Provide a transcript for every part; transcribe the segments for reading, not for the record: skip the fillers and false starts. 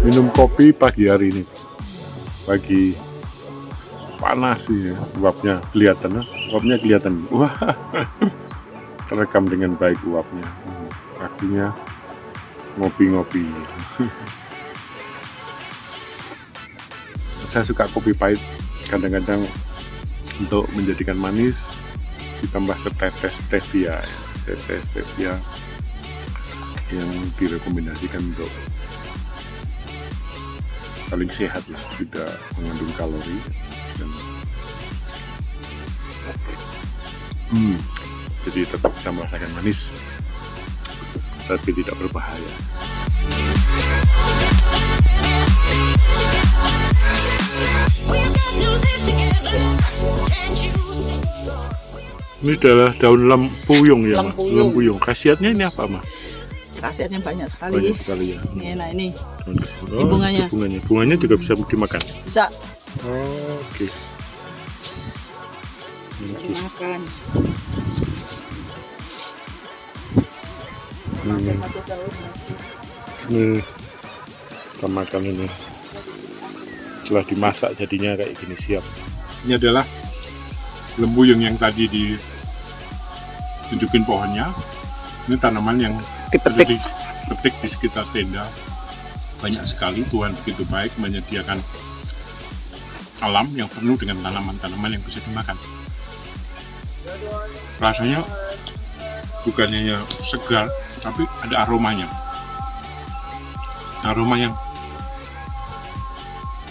Minum kopi pagi hari ini, pagi panas sih, uapnya kelihatan, wah, terekam dengan baik uapnya, paginya ngopi-ngopi. Saya suka kopi pahit, kadang-kadang untuk menjadikan manis ditambah setetes stevia, yang direkomendasikan untuk paling sehat lah, tidak mengandung kalori dan jadi tetap bisa merasakan manis tapi tidak berbahaya. Ini adalah daun lempuyung ya, lempuyung. Khasiatnya ini apa, Mas? Khasiatnya banyak sekali. Ya. Ini enak ini. Oh, bunganya juga bisa dimakan. Bisa. Oh, oke. Dimakan. Kita makan ini. Setelah dimasak jadinya kayak gini, siap. Ini adalah lempuyung yang tadi ditunjukin pohonnya. Ini tanaman yang dipetik di sekitar tenda. Banyak sekali, Tuhan begitu baik menyediakan alam yang penuh dengan tanaman-tanaman yang bisa dimakan. Rasanya bukan hanya segar, tapi ada aromanya. Aroma yang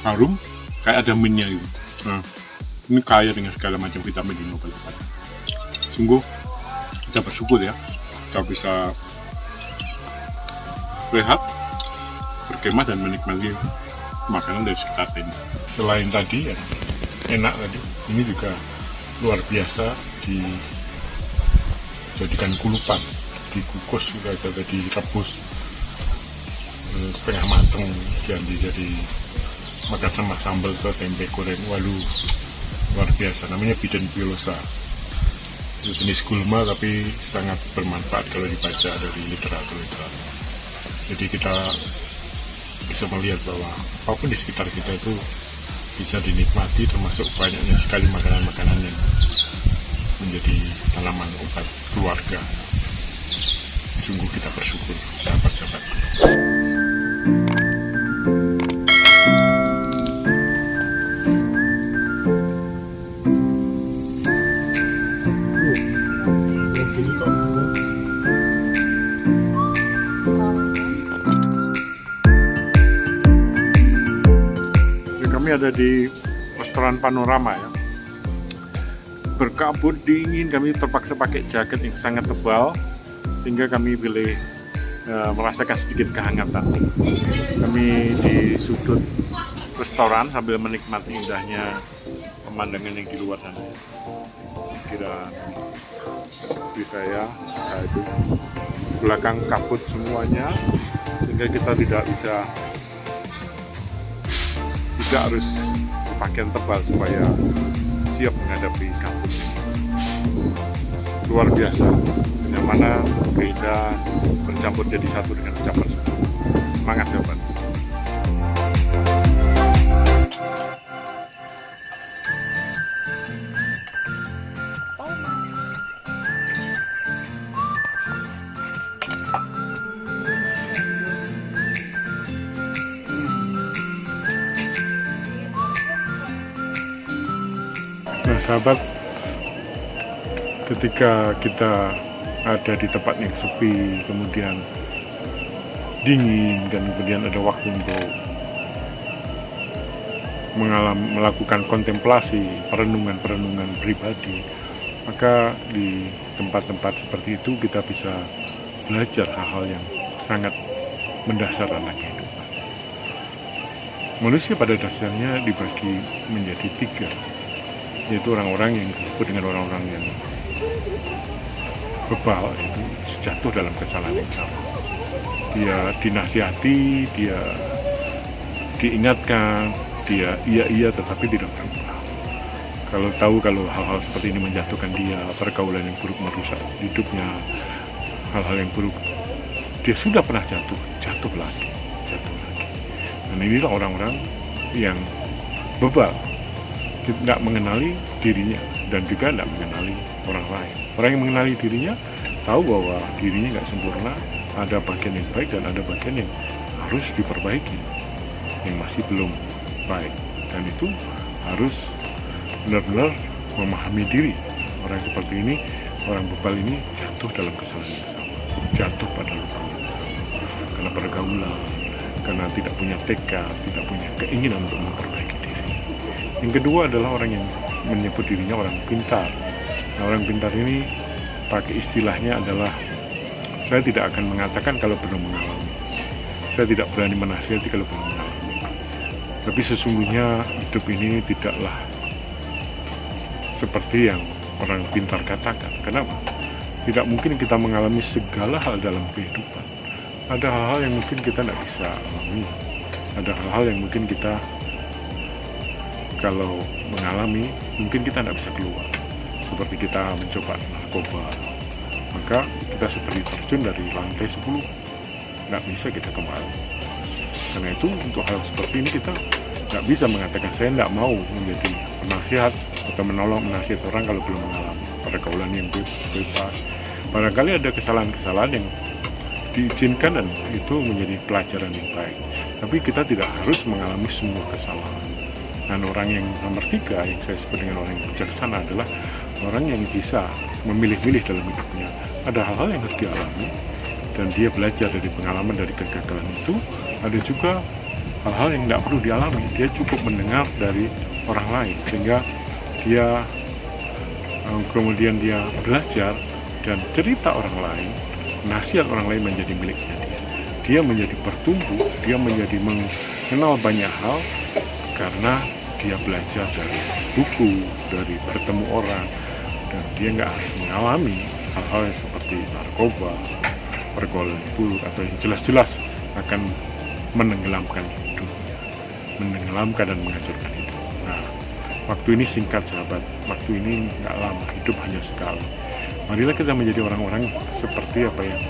harum, kayak ada minyak gitu. Nah, ini kaya dengan segala macam vitamin dan obat-obat. Sungguh kita bersyukur ya, kita bisa rehat, berkemah dan menikmati makanan dari sekitar tenda. Selain tadi yang enak tadi, ini juga luar biasa dijadikan kulupan, dikukus juga, direbus setengah mateng dan jadi makan sama sambal atau tempe goreng. Waduh, luar biasa. Namanya Biden pilosa. Itu jenis gulma tapi sangat bermanfaat kalau dibaca dari literatur. Jadi kita bisa melihat bahwa apapun di sekitar kita itu bisa dinikmati, termasuk banyaknya sekali makanan-makanan yang menjadi tanaman obat keluarga. Sungguh kita bersyukur, sahabat-sahabat. Kami ada di restoran Panorama ya. Berkabut dingin, kami terpaksa pakai jaket yang sangat tebal sehingga kami boleh merasakan sedikit kehangatan. Kami di sudut restoran sambil menikmati indahnya pemandangan yang di luar sana. Kira istri saya, nah itu belakang kabut semuanya sehingga kita tidak harus berpakaian tebal supaya siap menghadapi kabut ini. Luar biasa, kenyamanan, keindahan bercampur jadi satu dengan ucapan syukur. Semangat sahabat. Nah sahabat, ketika kita ada di tempat yang sepi, kemudian dingin, dan kemudian ada waktu untuk melakukan kontemplasi, perenungan pribadi, maka di tempat-tempat seperti itu kita bisa belajar hal-hal yang sangat mendasar dalam kehidupan. Manusia pada dasarnya dibagi menjadi 3, yaitu orang-orang yang disebut dengan orang-orang yang bebal, itu jatuh dalam kesalahan yang sama. Dia dinasihati, dia diingatkan, dia iya tetapi tidak berubah. Kalau hal-hal seperti ini menjatuhkan dia, pergaulan yang buruk merusak hidupnya, hal-hal yang buruk, dia sudah pernah jatuh lagi. Dan inilah orang-orang yang bebal, tidak mengenali dirinya dan juga tidak mengenali orang lain. Orang yang mengenali dirinya tahu bahwa dirinya nggak sempurna, ada bagian yang baik dan ada bagian yang harus diperbaiki, yang masih belum baik, dan itu harus benar-benar memahami diri. Orang seperti ini, orang bebal ini jatuh dalam kesalahan yang sama, jatuh pada lupa yang sama, karena pergaulan, karena tidak punya tekad, tidak punya keinginan untuk memperbaiki diri. Yang kedua adalah orang yang menyebut dirinya orang pintar. Nah, orang pintar ini pakai istilahnya adalah, saya tidak akan mengatakan kalau belum mengalami, saya tidak berani menasihati kalau belum mengalami. Tapi sesungguhnya hidup ini tidaklah seperti yang orang pintar katakan. Kenapa? Tidak mungkin kita mengalami segala hal dalam kehidupan. Ada hal-hal yang mungkin kita tidak bisa alami. Ada hal-hal yang mungkin kita kalau mengalami, mungkin kita tidak bisa keluar. Seperti kita mencoba narkoba, maka kita seperti terjun dari lantai 10, nggak bisa kita kembali. Karena itu untuk hal seperti ini kita nggak bisa mengatakan saya nggak mau menjadi penasihat atau menasihati orang kalau belum mengalami pergaulan yang bebas. Barangkali ada kesalahan-kesalahan yang diizinkan dan itu menjadi pelajaran yang baik. Tapi kita tidak harus mengalami semua kesalahan. Dan orang yang nomor 3 yang saya sebut dengan orang yang bijaksana adalah orang yang bisa memilih-milih dalam hidupnya. Ada hal-hal yang harus dialami dan dia belajar dari pengalaman, dari kegagalan itu. Ada juga hal-hal yang tidak perlu dialami, dia cukup mendengar dari orang lain sehingga dia kemudian dia belajar dan cerita orang lain, nasihat orang lain menjadi miliknya dia menjadi bertumbuh, dia menjadi mengenal banyak hal karena dia belajar dari buku, dari bertemu orang, dan dia nggak harus mengalami hal-hal yang seperti narkoba, pergaulan buruk, atau yang jelas-jelas akan menenggelamkan hidupnya, menenggelamkan dan menghancurkan hidup. Nah, waktu ini singkat sahabat, waktu ini nggak lama, hidup hanya sekali. Marilah kita menjadi orang-orang seperti apa yang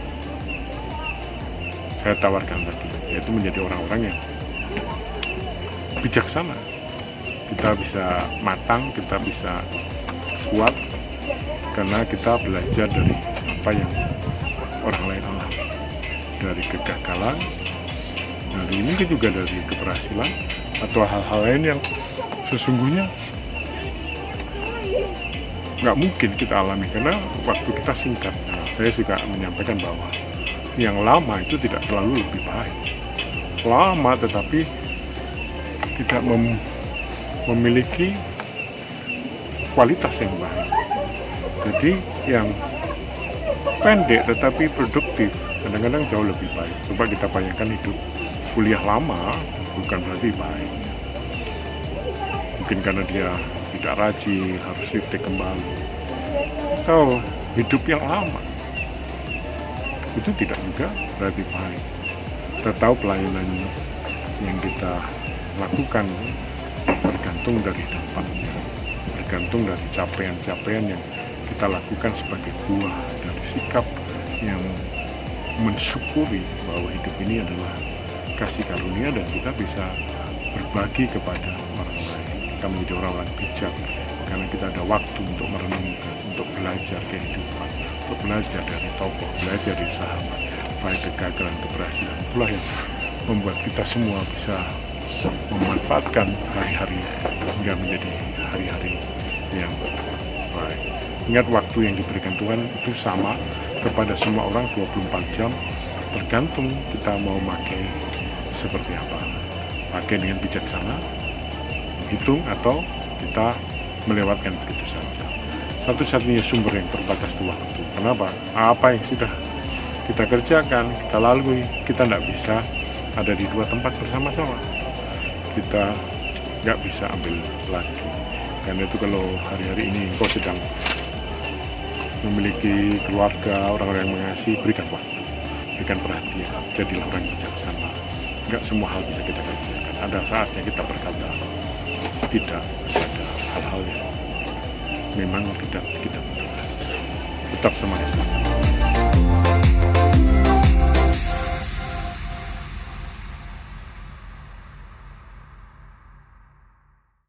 saya tawarkan tadi, yaitu menjadi orang-orang yang bijaksana. Kita bisa matang, kita bisa kuat, karena kita belajar dari apa yang orang lain alami, dari kegagalan, dari ini juga dari keberhasilan, atau hal-hal lain yang sesungguhnya nggak mungkin kita alami karena waktu kita singkat. Nah, saya juga menyampaikan bahwa yang lama itu tidak selalu lebih baik. Lama tetapi tidak memiliki kualitas yang baik. Jadi yang pendek tetapi produktif kadang-kadang jauh lebih baik. Coba kita bayangkan hidup kuliah lama bukan berarti baik. Mungkin karena dia tidak rajin, harus retake kembali. Atau hidup yang lama itu tidak juga berarti baik. Kita tahu pelayanan yang kita lakukan bergantung dari dampaknya, bergantung dari capaian-capaian yang kita lakukan sebagai buah dari sikap yang mensyukuri bahwa hidup ini adalah kasih karunia dan kita bisa berbagi kepada orang lain. Kita menjadi orang-orang bijak karena kita ada waktu untuk merenungkan, untuk belajar kehidupan, untuk belajar dari tokoh, belajar dari sahabat, baik kegagalan, keberhasilan. Itulah yang membuat kita semua bisa memanfaatkan hari-hari hingga menjadi hari-hari yang baik. Ingat, waktu yang diberikan Tuhan itu sama kepada semua orang 24 jam, tergantung kita mau pakai seperti apa. Pakai dengan bijaksana, hitung, atau kita melewatkan begitu saja. Satu-satunya sumber yang terbatas itu waktu. Kenapa? Apa yang sudah kita kerjakan, kita lalui, kita tidak bisa ada di dua tempat bersama-sama. kita nggak bisa ambil lagi. Karena itu kalau hari-hari ini engkau sedang memiliki keluarga, orang-orang yang mengasihi, berikan waktu, berikan perhatian, jadilah orang yang bijaksana. Nggak semua hal bisa kita kerjakan. Ada saatnya kita berkata tidak pada hal-hal yang memang tidak kita butuhkan. Tetap semangat.